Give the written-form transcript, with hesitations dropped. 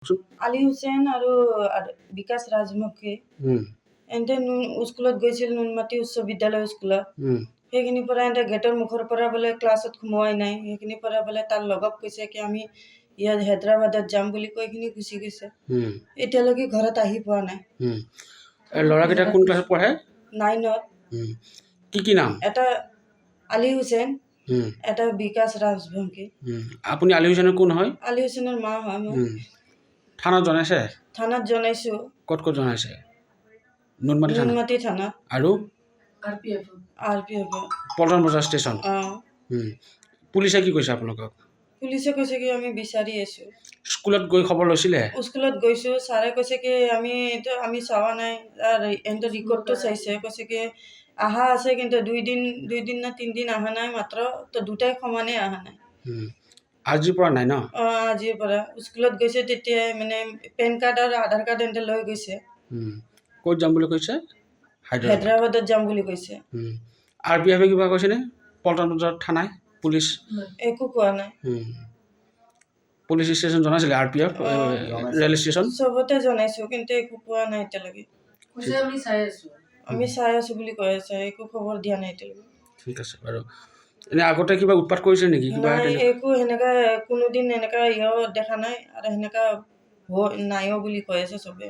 আলী হুছেইন আৰু বিকাশ ৰাজমুখী এন্তে স্কুলত গৈছিল নুনমাটি উচ্চ বিদ্যালয় স্কুলত সেইখিনিৰ পৰা এন্তে গেটৰ মুখৰ পৰা বোলে ক্লাছত সোমোৱাই নাই সেইখিনিৰ পৰা বোলে তাৰ লগক কৈছে কি আমি ইয়াত হায়দৰাবাদত যাম বুলি কৈ কিনি গুচি গৈছে এতিয়ালৈকে ঘৰত আহি পোৱা নাই ল'ৰাকেইটা কোন ক্লাছত পঢ়ে 9ত কি নাম এটা আলী হুছেইন এটা বিকাশ ৰাজমুখী আপুনি আলী হুছেইনৰ কোন হয় আলী হুছেইনৰ মা হয় মই থানাত জনাইছে থানাত জনাইছো ক'ত জনাইছে নুনমাটি থানাত আৰু আৰপিএফ পল্টন বজাৰ ষ্টেচন পুলিচে কি কৈছে আপোনালোকক পুলিচে কৈছে কি আমি বিচাৰি আছো স্কুলত গৈ খবৰ লৈছিলে স্কুলত গৈছো ছাৰে কৈছে কি আমি চাৱা নাই আর এন্ড রেকর্ডটো চাইছে কৈছে কি আহা আছে কিন্তু দুই দিন না 3 দিন আহা নাই মাত্র তো দুটাই সমানে আহা নাই আজিৰ পৰা নাই ন আজিৰ পৰা স্কুলত গৈছে তেতিয়া মানে পেন কাৰ্ড আৰু আধাৰ কাৰ্ড এন্ড লৈ গৈছে ক'ত যাম বুলি কৈছে হায়দৰাবাদত যাম বুলি কৈছে আৰপিএফে কিবা কৈছে নে পল্টন বজাৰ থানায় পুলিচ একো কোৱা নাই পুলিচ স্টেশন জনাইছিলে আৰপিএফ ৰেল ষ্টেচন সবতে জনাইছো কিন্তু একো কোৱা নাই এতিয়ালৈকে কৈছে আমি চাই আছো বুলি কৈ আছে একো খবৰ দিয়া নাই এতিয়ালৈকে ঠিক আছে বাৰু এনে আগতে কিবা উৎপাত কৰিছে নেকি কিবা একো হেনেকা কোনোদিন এনেকা দেখা নাই আৰু হেনেকা নাইও বুলি কৈ আছে সবে